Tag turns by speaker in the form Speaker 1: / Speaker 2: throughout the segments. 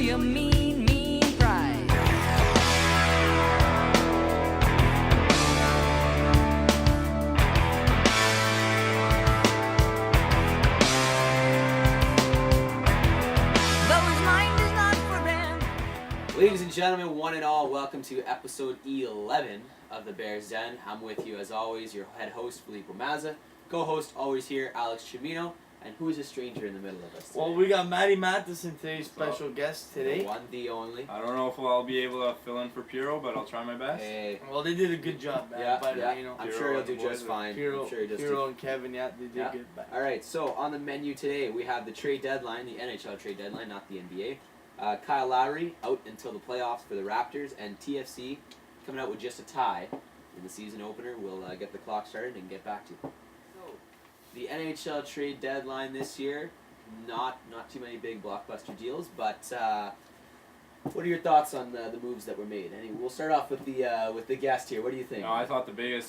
Speaker 1: your mean, mean pride. Though his mind is not for him.
Speaker 2: Ladies and gentlemen, one and all, welcome to episode 11 of the Bears Den. I'm with you as always, your head host, Filippo Mazza. Co-host, always here, Alex Chimino. And who is a stranger in the middle of us today?
Speaker 3: Well, we got Matty Matheson today, special guest today.
Speaker 2: The one, the only.
Speaker 4: I don't know if I'll be able to fill in for Piero, but I'll try my best.
Speaker 2: Hey.
Speaker 3: Well, they did a good job, man.
Speaker 2: Yeah,
Speaker 3: but,
Speaker 2: yeah.
Speaker 3: You know,
Speaker 2: I'm
Speaker 4: Piero
Speaker 2: sure he'll
Speaker 4: and
Speaker 2: do
Speaker 4: the
Speaker 2: just
Speaker 4: boys
Speaker 2: fine.
Speaker 3: Piero,
Speaker 2: I'm sure he does
Speaker 3: Piero
Speaker 2: too.
Speaker 3: and Kevin, yeah, they did
Speaker 2: Yeah.
Speaker 3: good. But
Speaker 2: Alright, so on the menu today, we have the trade deadline, the NHL trade deadline, not the NBA. Kyle Lowry out until the playoffs for the Raptors, and TFC coming out with just a tie in the season opener. We'll get the clock started and get back to you. So, the NHL trade deadline this year, not too many big blockbuster deals, but what are your thoughts on the moves that were made? We'll start off with the guest here. What do you think?
Speaker 4: No, I thought the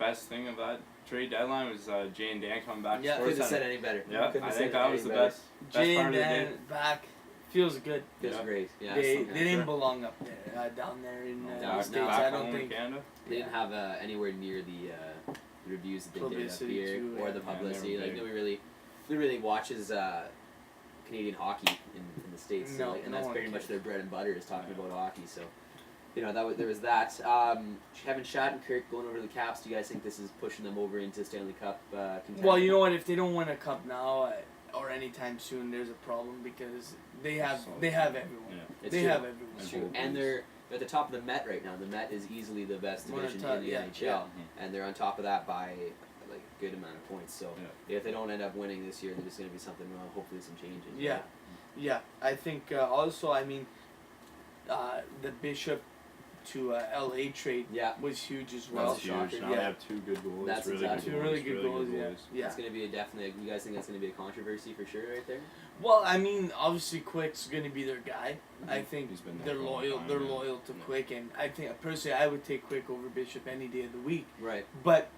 Speaker 4: best thing of that trade deadline was Jay and Dan coming back.
Speaker 3: Yeah,
Speaker 4: to
Speaker 2: Couldn't have
Speaker 4: Sportscenter.
Speaker 2: said any better.
Speaker 4: Yeah,
Speaker 2: Couldn't
Speaker 4: I
Speaker 2: have
Speaker 4: think
Speaker 2: said
Speaker 4: that
Speaker 2: any
Speaker 4: was the
Speaker 2: better.
Speaker 4: best
Speaker 3: Jay
Speaker 4: part
Speaker 3: and
Speaker 4: of the
Speaker 3: Dan
Speaker 4: day.
Speaker 3: back feels good.
Speaker 2: Feels
Speaker 4: Yeah.
Speaker 2: great. Yeah,
Speaker 3: They
Speaker 2: something
Speaker 3: didn't
Speaker 4: sure.
Speaker 3: belong up there, down there in
Speaker 4: No,
Speaker 3: the
Speaker 2: no,
Speaker 3: States.
Speaker 2: back
Speaker 3: I don't
Speaker 4: home in
Speaker 3: think.
Speaker 4: Canada.
Speaker 2: They didn't have anywhere near the reviews that they
Speaker 3: Publicity
Speaker 2: did up here,
Speaker 3: too,
Speaker 2: or
Speaker 3: yeah.
Speaker 2: the
Speaker 4: Yeah,
Speaker 2: publicity.
Speaker 4: they were
Speaker 2: Like
Speaker 4: big.
Speaker 2: nobody really watches Canadian hockey in the States, so,
Speaker 3: No,
Speaker 2: and
Speaker 3: no
Speaker 2: that's
Speaker 3: one
Speaker 2: pretty much
Speaker 3: cares.
Speaker 2: their bread and butter is talking
Speaker 4: Yeah.
Speaker 2: about hockey. So, there was that. Kevin Shattenkirk going over to the Caps. Do you guys think this is pushing them over into Stanley Cup contention?
Speaker 3: Well, you know what? If they don't win a cup now or anytime soon, there's a problem because they have everyone.
Speaker 4: Yeah.
Speaker 2: It's
Speaker 3: They
Speaker 2: true.
Speaker 3: have everyone.
Speaker 2: It's true, and they're at the top of the Met right now. The Met is easily the best
Speaker 3: One of
Speaker 2: division
Speaker 3: the
Speaker 2: in the
Speaker 3: top-
Speaker 2: NHL,
Speaker 3: yeah.
Speaker 4: Mhm.
Speaker 2: and they're on top of that by like a good amount of points. So
Speaker 4: Yeah.
Speaker 2: if they don't end up winning this year, there's going to be something wrong. Hopefully, some changes.
Speaker 3: Yeah. Yeah, I think also, I mean, the Bishop to LA trade
Speaker 2: Yeah.
Speaker 3: was huge as well.
Speaker 4: That's huge.
Speaker 2: shocker.
Speaker 4: Now they
Speaker 3: Yeah.
Speaker 4: have two good goalies.
Speaker 2: That's
Speaker 4: really
Speaker 2: exactly-
Speaker 4: good
Speaker 3: Two
Speaker 4: goalies,
Speaker 3: really good goals, yeah.
Speaker 4: goalies.
Speaker 3: Yeah.
Speaker 2: It's going to be a definitely. You guys think that's going to be a controversy for sure, right there?
Speaker 3: Well, I mean, obviously Quick's going to be their guy. I think
Speaker 4: He's been there
Speaker 3: they're
Speaker 4: for a long
Speaker 3: loyal.
Speaker 4: time,
Speaker 3: They're
Speaker 4: yeah.
Speaker 3: loyal to
Speaker 4: Yeah.
Speaker 3: Quick, and I think personally I would take Quick over Bishop any day of the week.
Speaker 2: Right.
Speaker 3: But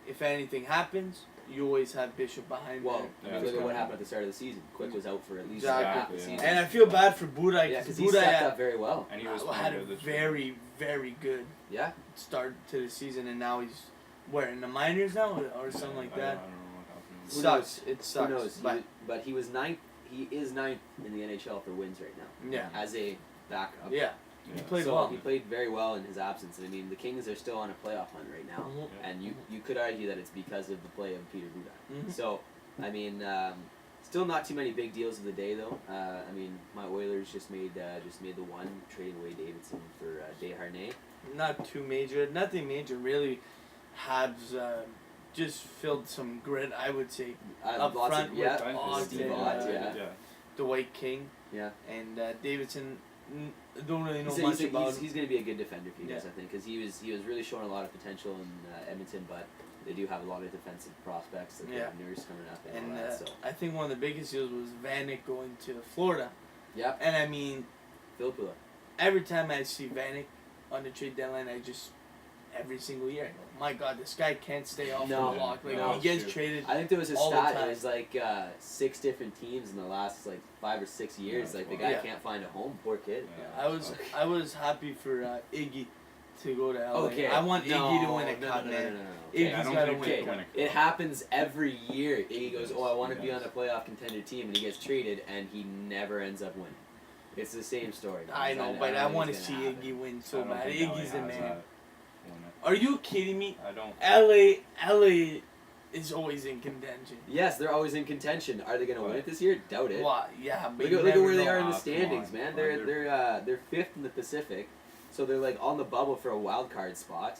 Speaker 3: if anything happens, you always have Bishop behind
Speaker 2: Well,
Speaker 3: there.
Speaker 4: Yeah,
Speaker 2: look at
Speaker 4: that's
Speaker 2: what
Speaker 4: right.
Speaker 2: happened at the start of the season. Quick was out for at least
Speaker 3: Exactly.
Speaker 2: half the
Speaker 4: Yeah.
Speaker 2: season.
Speaker 3: And I feel bad for Budai
Speaker 2: Yeah,
Speaker 3: because
Speaker 2: because he stepped up
Speaker 3: Budai
Speaker 2: very well.
Speaker 4: And he was
Speaker 3: had
Speaker 4: playing
Speaker 3: a
Speaker 4: good this
Speaker 3: very, very good
Speaker 2: Yeah.
Speaker 3: start to the season, and now he's where in the minors now or
Speaker 4: year.
Speaker 3: something like
Speaker 4: I
Speaker 3: that.
Speaker 4: don't know what happened.
Speaker 2: Who
Speaker 3: Sucks.
Speaker 2: knows?
Speaker 3: It sucks.
Speaker 2: Who knows?
Speaker 3: But
Speaker 2: He was ninth. He is ninth in the NHL for wins right now
Speaker 3: yeah,
Speaker 2: as a backup.
Speaker 3: yeah,
Speaker 4: Yeah.
Speaker 3: he played
Speaker 2: so
Speaker 3: well.
Speaker 2: he played very well in his absence. And I mean, the Kings are still on a playoff hunt right now,
Speaker 3: Mhm.
Speaker 4: Yeah.
Speaker 2: and you could argue that it's because of the play of Peter Budaj.
Speaker 3: Mhm.
Speaker 2: So, I mean, still not too many big deals of the day though. I mean, my Oilers just made the one trading away Davidson for Desharnais.
Speaker 3: Not too major, nothing major really. Habs just filled some grit, I would say. Up
Speaker 2: Lots
Speaker 3: front
Speaker 2: of, yeah,
Speaker 3: with
Speaker 4: Fine.
Speaker 3: Ott
Speaker 2: Steve
Speaker 3: and,
Speaker 2: Ott, yeah.
Speaker 3: Dwight King
Speaker 2: Yeah.
Speaker 3: and Davidson. Don't really know
Speaker 2: He's,
Speaker 3: much about him.
Speaker 2: he's going to be a good defender for you guys,
Speaker 3: Yeah.
Speaker 2: I think, because he was really showing a lot of potential in Edmonton, but they do have a lot of defensive prospects. Like
Speaker 3: Yeah.
Speaker 2: Nurse coming up and,
Speaker 3: And
Speaker 2: all that. So,
Speaker 3: I think one of the biggest deals was Vanek going to Florida.
Speaker 2: yep,
Speaker 3: And I mean,
Speaker 2: Filppula.
Speaker 3: every time I see Vanek on the trade deadline, every single year, I go, my God, this guy can't stay off
Speaker 2: No,
Speaker 3: the block. Like,
Speaker 2: no,
Speaker 3: he gets
Speaker 4: true.
Speaker 3: traded.
Speaker 2: I think there was a
Speaker 3: all the
Speaker 2: stat. It
Speaker 3: time.
Speaker 2: was like 6 different teams in the last 5 or 6 years.
Speaker 4: Yeah,
Speaker 2: Like the
Speaker 4: well,
Speaker 2: guy
Speaker 3: yeah.
Speaker 2: can't find a home. Poor kid.
Speaker 4: Yeah.
Speaker 3: I was happy for Iggy to go to LA.
Speaker 2: Okay.
Speaker 3: I want
Speaker 2: no,
Speaker 3: Iggy to win a
Speaker 2: no,
Speaker 3: cup,
Speaker 2: no,
Speaker 3: man.
Speaker 2: No.
Speaker 3: Iggy's
Speaker 4: Yeah, I don't
Speaker 3: gotta
Speaker 4: think
Speaker 3: win
Speaker 4: they
Speaker 3: a
Speaker 4: win
Speaker 3: cup.
Speaker 4: a cup.
Speaker 2: It happens every year. Iggy goes,
Speaker 4: Yes,
Speaker 2: "Oh, I want to
Speaker 4: he
Speaker 2: be on
Speaker 4: does.
Speaker 2: a playoff contender team," and he gets traded, and he never ends up winning. It's the same story.
Speaker 3: I know, but I
Speaker 2: don't
Speaker 3: want to
Speaker 2: think
Speaker 3: see
Speaker 2: it's gonna happen.
Speaker 3: Iggy win
Speaker 4: I
Speaker 3: so
Speaker 4: don't
Speaker 3: bad.
Speaker 4: think LA
Speaker 3: Iggy's the
Speaker 4: has
Speaker 3: man.
Speaker 4: that win
Speaker 3: Are you kidding me?
Speaker 4: it. I don't.
Speaker 3: LA is always in contention.
Speaker 2: Yes, they're always in contention. Are they going to win it this year? Doubt it.
Speaker 3: Well, yeah, but
Speaker 2: Look
Speaker 3: you
Speaker 2: at where
Speaker 3: never
Speaker 2: they
Speaker 3: know.
Speaker 2: are in the
Speaker 4: Come
Speaker 2: standings,
Speaker 4: on.
Speaker 2: man.
Speaker 4: Well,
Speaker 2: They're fifth in the Pacific, so they're like on the bubble for a wild card spot.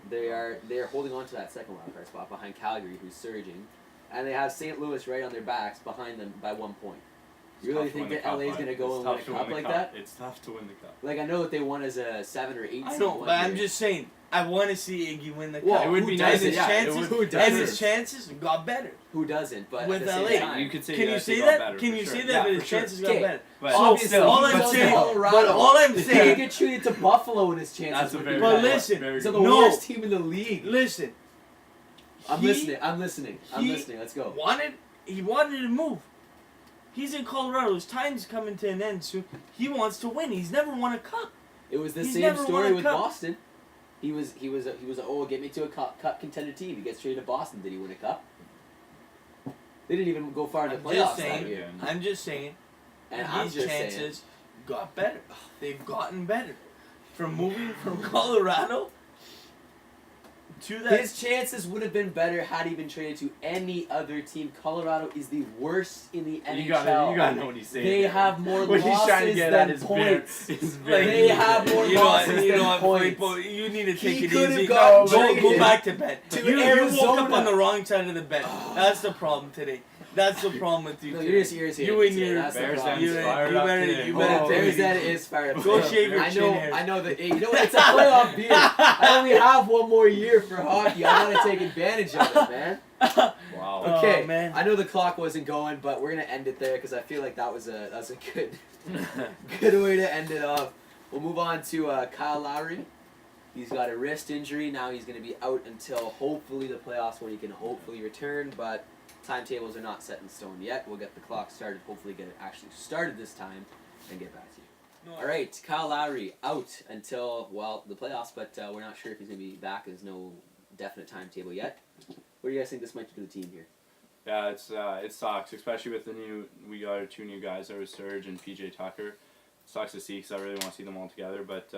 Speaker 2: They are holding on to that second wild card spot behind Calgary, who's surging, and they have St. Louis right on their backs behind them by 1 point. You really think that LA is going to go and win a cup like that?
Speaker 4: It's tough to win the cup.
Speaker 2: Like I know that they won as a 7 or 8
Speaker 3: I
Speaker 2: seed
Speaker 3: know,
Speaker 2: one
Speaker 3: but I'm
Speaker 2: year.
Speaker 3: just saying. I want to see Iggy win the
Speaker 2: Well,
Speaker 3: cup.
Speaker 4: it would
Speaker 2: who
Speaker 4: be
Speaker 2: doesn't?
Speaker 4: nice.
Speaker 3: And his
Speaker 2: Yeah,
Speaker 3: chances,
Speaker 2: who
Speaker 3: and
Speaker 2: doesn't?
Speaker 3: his chances got better.
Speaker 2: Who doesn't? But
Speaker 3: With
Speaker 2: at the same
Speaker 3: LA.
Speaker 2: time,
Speaker 4: You could say
Speaker 3: Can you
Speaker 4: yes,
Speaker 3: say
Speaker 4: he got
Speaker 3: that?
Speaker 4: better,
Speaker 3: Can
Speaker 4: for
Speaker 3: you
Speaker 4: sure.
Speaker 3: say
Speaker 2: Yeah,
Speaker 3: that
Speaker 2: for
Speaker 3: his
Speaker 2: sure.
Speaker 3: chances got
Speaker 2: Okay.
Speaker 3: better?
Speaker 4: But
Speaker 3: So,
Speaker 2: obviously,
Speaker 3: all
Speaker 2: he
Speaker 3: I'm
Speaker 2: goes to
Speaker 3: saying-
Speaker 2: Colorado.
Speaker 3: but all I'm
Speaker 2: He
Speaker 3: saying-
Speaker 2: get treated to Buffalo and his chances.
Speaker 4: That's a
Speaker 2: would
Speaker 4: very
Speaker 2: be
Speaker 3: But
Speaker 2: better.
Speaker 4: good
Speaker 3: listen,
Speaker 4: point. Very
Speaker 2: So
Speaker 4: good
Speaker 2: the
Speaker 3: No.
Speaker 2: worst team in the league.
Speaker 3: Listen,
Speaker 2: I'm
Speaker 3: he
Speaker 2: listening. I'm listening.
Speaker 3: he
Speaker 2: Let's go.
Speaker 3: He wanted to move. He's in Colorado. His time's coming to an end soon. He wants to win. He's never won a cup.
Speaker 2: It was the
Speaker 3: He's
Speaker 2: same
Speaker 3: never won
Speaker 2: story
Speaker 3: a
Speaker 2: with
Speaker 3: cup.
Speaker 2: Boston. He was oh, get me to a cup contender team. He gets traded to Boston. Did he win a cup? They didn't even go far in the
Speaker 3: I'm
Speaker 2: playoffs
Speaker 3: just
Speaker 2: that
Speaker 3: saying.
Speaker 2: year.
Speaker 3: I'm just saying.
Speaker 2: And
Speaker 3: And
Speaker 2: I'm
Speaker 3: his
Speaker 2: just saying.
Speaker 3: chances got better. They've gotten better. From moving from Colorado to that.
Speaker 2: His chances would have been better had he been traded to any other team. Colorado is the worst in the NHL.
Speaker 4: You gotta know what he's saying.
Speaker 2: They
Speaker 4: there.
Speaker 2: have more
Speaker 4: What he's trying to
Speaker 2: losses
Speaker 4: get
Speaker 2: than
Speaker 4: at is
Speaker 2: points. They have more
Speaker 3: you know what,
Speaker 2: losses
Speaker 3: you know
Speaker 2: than
Speaker 3: what,
Speaker 2: points.
Speaker 3: Filippo, you need to take
Speaker 2: He
Speaker 3: it
Speaker 2: could have
Speaker 3: easy.
Speaker 2: gotten
Speaker 3: Go
Speaker 2: traded
Speaker 3: back to bed.
Speaker 2: to
Speaker 3: You woke
Speaker 2: Arizona.
Speaker 3: up on the wrong side of the bed. That's the problem today. That's the problem with you
Speaker 2: No,
Speaker 3: today.
Speaker 2: you're just irritated.
Speaker 3: You and
Speaker 2: today.
Speaker 3: your
Speaker 2: That's the
Speaker 4: Bears
Speaker 2: problem.
Speaker 4: Den's fired up today.
Speaker 3: You better
Speaker 2: Oh,
Speaker 3: take
Speaker 2: Bears
Speaker 3: it
Speaker 2: Den
Speaker 3: easy.
Speaker 2: is fired up.
Speaker 3: Go
Speaker 2: today.
Speaker 3: shave your
Speaker 2: I
Speaker 3: chin
Speaker 2: know.
Speaker 3: hairs.
Speaker 2: I know that. Hey, you know what? It's a playoff beer. I only have one more year for hockey. I gotta take advantage of it, man.
Speaker 4: Wow.
Speaker 2: Okay,
Speaker 3: Oh, man.
Speaker 2: I know the clock wasn't going, but we're gonna end it there because I feel like that was a good way to end it off. We'll move on to Kyle Lowry. He's got a wrist injury. Now he's gonna be out until hopefully the playoffs when he can hopefully return. But timetables are not set in stone yet. We'll get the clock started. Hopefully get it actually started this time and get back to you. All right, Kyle Lowry out until the playoffs, but we're not sure if he's gonna be back. There's no definite timetable yet. What do you guys think this might do to the team here?
Speaker 4: Yeah, it sucks, especially with we got our 2 new guys. There was Serge and PJ Tucker. It sucks to see because I really want to see them all together, but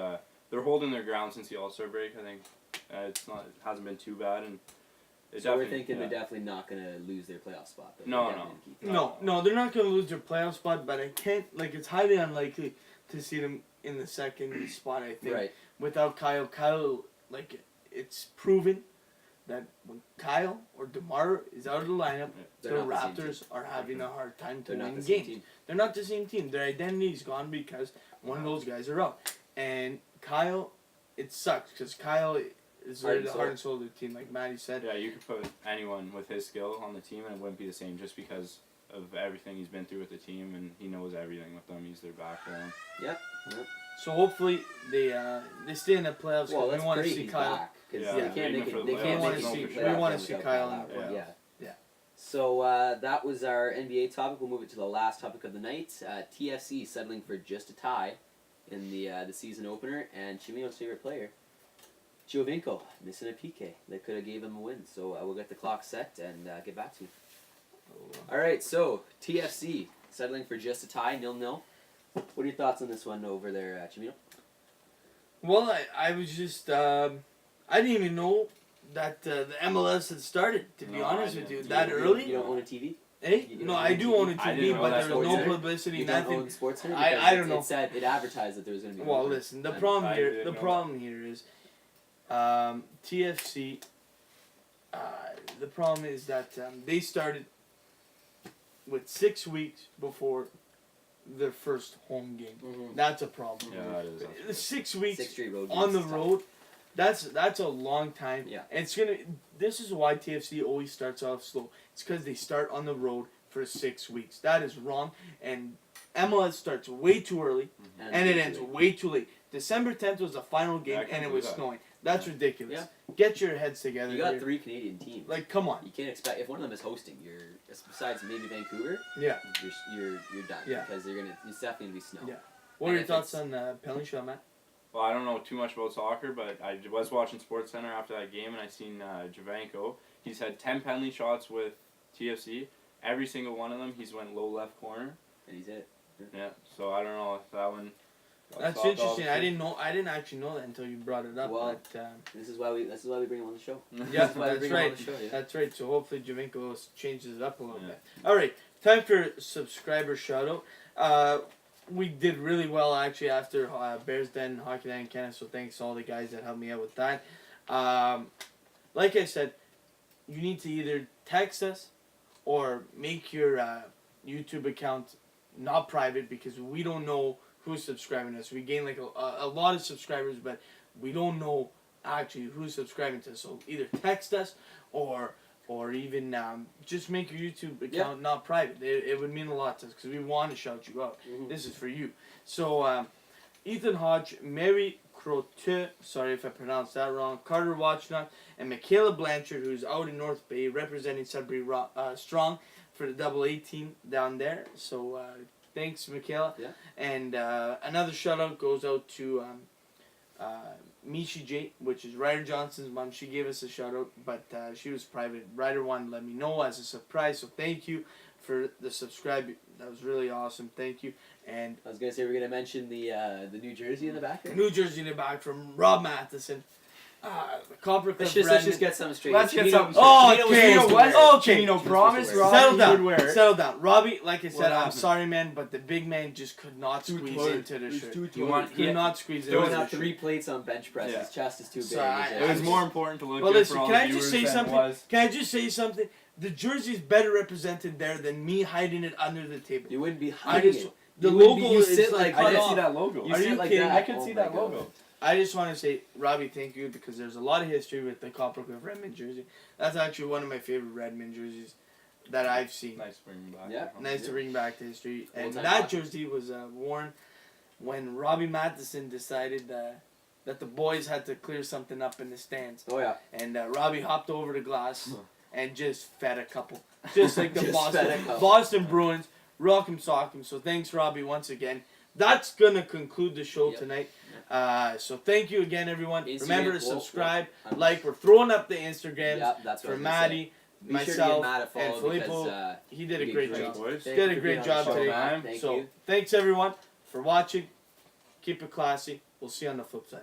Speaker 4: they're holding their ground since the All-Star break. I think it hasn't been too bad, and
Speaker 2: So we're thinking they're definitely not gonna lose their playoff spot. Though.
Speaker 4: No,
Speaker 2: They're
Speaker 4: no.
Speaker 2: definitely gonna keep it.
Speaker 3: No, they're not going to lose their playoff spot, but I can't, it's highly unlikely to see them in the second spot, I think.
Speaker 2: Right.
Speaker 3: Without Kyle. Kyle, it's proven that when Kyle or DeMar is out of the lineup,
Speaker 2: They're
Speaker 3: the
Speaker 2: not the same
Speaker 3: Raptors are having a hard time to
Speaker 2: They're not
Speaker 3: win
Speaker 2: the same
Speaker 3: games.
Speaker 2: team.
Speaker 3: They're not the same team. Their identity is gone because one of those guys are out. And Kyle, it sucks because Kyle is
Speaker 2: Heart
Speaker 3: really
Speaker 2: and
Speaker 3: the
Speaker 2: soul.
Speaker 3: heart and soul of the team, like Matty said.
Speaker 4: Yeah, you could put anyone with his skill on the team and it wouldn't be the same just because of everything he's been through with the team and he knows everything with them. He's their backbone.
Speaker 2: Yep.
Speaker 3: So hopefully they stay in the playoffs because
Speaker 2: Well,
Speaker 3: we
Speaker 2: that's
Speaker 3: want to
Speaker 2: great
Speaker 3: see
Speaker 2: he's
Speaker 3: Kyle.
Speaker 2: back because
Speaker 4: Yeah,
Speaker 2: they can't
Speaker 4: even
Speaker 2: make
Speaker 4: for
Speaker 2: it.
Speaker 4: the
Speaker 2: They
Speaker 4: playoffs,
Speaker 2: can't
Speaker 3: we
Speaker 2: make
Speaker 3: wanna
Speaker 2: it.
Speaker 3: see-
Speaker 2: playoff
Speaker 3: we wanna
Speaker 2: game
Speaker 3: see
Speaker 2: without
Speaker 3: Kyle
Speaker 2: Lowry.
Speaker 3: on-
Speaker 2: Yeah.
Speaker 3: Yeah.
Speaker 2: So that was our NBA topic. We'll move it to the last topic of the night. TFC settling for just a tie in the season opener, and Chimino's favorite player, Giovinco, missing a PK that could have gave him a win. So we'll get the clock set and get back to you. All right, so TFC settling for just a tie, 0-0. What are your thoughts on this one over there, Chimino?
Speaker 3: Well, I was just I didn't even know that the MLS had started. To be
Speaker 4: No,
Speaker 3: honest
Speaker 4: I
Speaker 3: with you,
Speaker 4: didn't.
Speaker 3: that early.
Speaker 2: You don't own a TV?
Speaker 3: Eh?
Speaker 2: You
Speaker 3: No,
Speaker 2: don't
Speaker 3: I
Speaker 2: own
Speaker 3: do own a
Speaker 4: I
Speaker 3: TV,
Speaker 4: didn't know
Speaker 3: but
Speaker 4: that
Speaker 3: there was no
Speaker 2: SportsCenter?
Speaker 3: publicity,
Speaker 2: You don't
Speaker 3: nothing.
Speaker 2: own SportsCenter?
Speaker 3: I
Speaker 2: Because
Speaker 3: don't know.
Speaker 2: It said it advertised that there was going to be.
Speaker 3: Well,
Speaker 2: one.
Speaker 3: listen. The
Speaker 2: And
Speaker 3: problem
Speaker 4: I
Speaker 3: here.
Speaker 4: didn't
Speaker 3: The
Speaker 4: know
Speaker 3: problem here is, TFC. The problem is that they started with 6 weeks before their first home game.
Speaker 2: Mhm.
Speaker 3: That's a problem.
Speaker 4: Yeah, that is.
Speaker 3: The 6 weeks
Speaker 2: 6 straight road
Speaker 3: on
Speaker 2: games
Speaker 3: the
Speaker 2: is tough.
Speaker 3: road. That's a long time.
Speaker 2: Yeah.
Speaker 3: And it's gonna. This is why TFC always starts off slow. It's because they start on the road for 6 weeks. That is wrong. And MLS starts way too early, and it ends way too late. December 10th was the final game,
Speaker 4: I can't
Speaker 3: and it
Speaker 4: believe
Speaker 3: was
Speaker 4: that.
Speaker 3: snowing. That's ridiculous.
Speaker 2: Yeah.
Speaker 3: Get your heads together.
Speaker 2: You got
Speaker 3: here.
Speaker 2: 3 Canadian teams.
Speaker 3: Like, come on.
Speaker 2: You can't expect if one of them is hosting. Besides maybe Vancouver.
Speaker 3: Yeah.
Speaker 2: You're done.
Speaker 3: Yeah.
Speaker 2: Because it's definitely gonna be snow.
Speaker 3: Yeah. What are
Speaker 2: And
Speaker 3: your
Speaker 2: if
Speaker 3: thoughts
Speaker 2: it's-
Speaker 3: on the penalty shot, Matt?
Speaker 4: Well, I don't know too much about soccer, but I was watching SportsCenter after that game, and I seen Giovinco. He's had 10 penalty shots with TFC. Every single one of them, he's went low left corner.
Speaker 2: And he's it.
Speaker 4: Yeah, so I don't know if that one. got
Speaker 3: That's
Speaker 4: stopped,
Speaker 3: interesting. I
Speaker 4: obviously.
Speaker 3: didn't know. I didn't actually know that until you brought it up.
Speaker 2: Well,
Speaker 3: but,
Speaker 2: This is why we bring him on the show.
Speaker 3: yeah,
Speaker 2: That's why we
Speaker 3: that's
Speaker 2: bring him on
Speaker 3: right.
Speaker 2: the show, yeah.
Speaker 3: That's right. So hopefully Giovinco changes it up a little
Speaker 4: Yeah.
Speaker 3: bit. All right, time for subscriber shout out. We did really well actually after Bears Den, Hockey Night in Canada. So thanks to all the guys that helped me out with that. Like I said, you need to either text us or make your YouTube account not private because we don't know who's subscribing to us. We gain like a lot of subscribers, but we don't know actually who's subscribing to us. So either text us or even just make your YouTube account not private. It would mean a lot to us because we want to shout you out.
Speaker 2: Mhm.
Speaker 3: This is for you. So Ethan Hodge, Mary Croteau, sorry if I pronounced that wrong, Carter Watchnut, and Michaela Blanchard, who's out in North Bay representing Sudbury Strong. for the AA team down there. So thanks, Michaela.
Speaker 2: Yeah.
Speaker 3: And another shout out goes out to Mishi J, which is Ryder Johnson's mom. She gave us a shout out, but she was private. Ryder wanted to let me know as a surprise, so thank you for the subscribe. That was really awesome. Thank you. And
Speaker 2: I was gonna say we're gonna mention the New Jersey in the back there.
Speaker 3: New Jersey in the back from Rob Matheson. The Copper Cliff
Speaker 2: Let's just get something straight.
Speaker 4: Let's get
Speaker 2: Chino-
Speaker 4: something
Speaker 3: Oh,
Speaker 2: Chino was
Speaker 3: okay.
Speaker 2: supposed to
Speaker 3: What?
Speaker 2: wear it.
Speaker 3: Okay.
Speaker 4: Chino
Speaker 2: Chino's
Speaker 4: promise
Speaker 2: supposed to wear it.
Speaker 4: Robbie
Speaker 3: Settle
Speaker 4: would
Speaker 3: down.
Speaker 4: wear it.
Speaker 3: Settle down. Robbie, like I said, I'm
Speaker 4: happened?
Speaker 3: sorry, man, but the big man just could not
Speaker 4: Too
Speaker 3: squeeze
Speaker 4: tight.
Speaker 3: into the
Speaker 2: It's
Speaker 3: shirt.
Speaker 2: too
Speaker 4: You want-
Speaker 3: Could
Speaker 4: Yeah.
Speaker 3: not squeeze
Speaker 4: There
Speaker 3: into
Speaker 4: was
Speaker 3: the
Speaker 2: Throwing out
Speaker 3: shirt.
Speaker 2: 3 plates on bench press.
Speaker 4: Yeah.
Speaker 2: His chest is too big.
Speaker 3: So I-
Speaker 4: It was more important to look
Speaker 3: Well,
Speaker 4: good
Speaker 3: listen,
Speaker 4: for all
Speaker 3: can
Speaker 4: the
Speaker 3: I just
Speaker 4: viewers
Speaker 3: say
Speaker 4: than it
Speaker 3: something?
Speaker 4: was.
Speaker 3: Can I just say something? The jersey's better represented there than me hiding it under the table.
Speaker 2: You wouldn't be
Speaker 3: I
Speaker 2: hiding
Speaker 3: just
Speaker 2: it.
Speaker 3: the
Speaker 2: You wouldn't
Speaker 3: logo
Speaker 2: be- you
Speaker 3: is
Speaker 2: sit
Speaker 3: like
Speaker 2: like
Speaker 4: I
Speaker 3: cut
Speaker 4: can
Speaker 3: off.
Speaker 4: see that logo.
Speaker 2: You
Speaker 3: Are
Speaker 2: sit
Speaker 3: you
Speaker 2: like
Speaker 3: kidding?
Speaker 2: that.
Speaker 4: I can
Speaker 2: Oh
Speaker 4: see
Speaker 2: my
Speaker 4: that
Speaker 2: God.
Speaker 4: logo.
Speaker 3: I just want to say, Robbie, thank you because there's a lot of history with the Copper Cliff Redmond jersey. That's actually one of my favorite Redmond jerseys that I've seen.
Speaker 4: Nice bringing back.
Speaker 2: Yeah.
Speaker 3: Nice to bring back to history. And
Speaker 2: Old-time
Speaker 3: that
Speaker 2: hockey.
Speaker 3: jersey was worn when Robbie Matheson decided that the boys had to clear something up in the stands.
Speaker 2: Oh yeah.
Speaker 3: And Robbie hopped over the glass and just fed a couple. Just like the
Speaker 2: Just fed a couple.
Speaker 3: Boston Bruins. Rock 'em, sock 'em. So thanks, Robbie, once again. That's going to conclude the show
Speaker 2: Yep.
Speaker 3: tonight. So thank you again, everyone.
Speaker 2: Instagram,
Speaker 3: Remember to
Speaker 2: well,
Speaker 3: subscribe,
Speaker 2: well,
Speaker 3: like. We're throwing up the Instagrams
Speaker 2: Yeah, that's what I
Speaker 3: for
Speaker 2: was gonna say.
Speaker 3: Matty,
Speaker 2: Be sure to give
Speaker 3: myself,
Speaker 2: Matt a
Speaker 3: and
Speaker 2: follow
Speaker 3: Filippo.
Speaker 2: because
Speaker 3: He did a
Speaker 2: he
Speaker 3: great
Speaker 2: did
Speaker 3: job.
Speaker 4: Boys.
Speaker 2: thank
Speaker 3: Did
Speaker 2: you
Speaker 3: a
Speaker 2: for
Speaker 3: great
Speaker 2: being on
Speaker 3: job
Speaker 2: the show,
Speaker 3: today.
Speaker 2: Matt. Thank
Speaker 3: So
Speaker 2: you.
Speaker 3: thanks, everyone, for watching. Keep it classy. We'll see you on the flip side.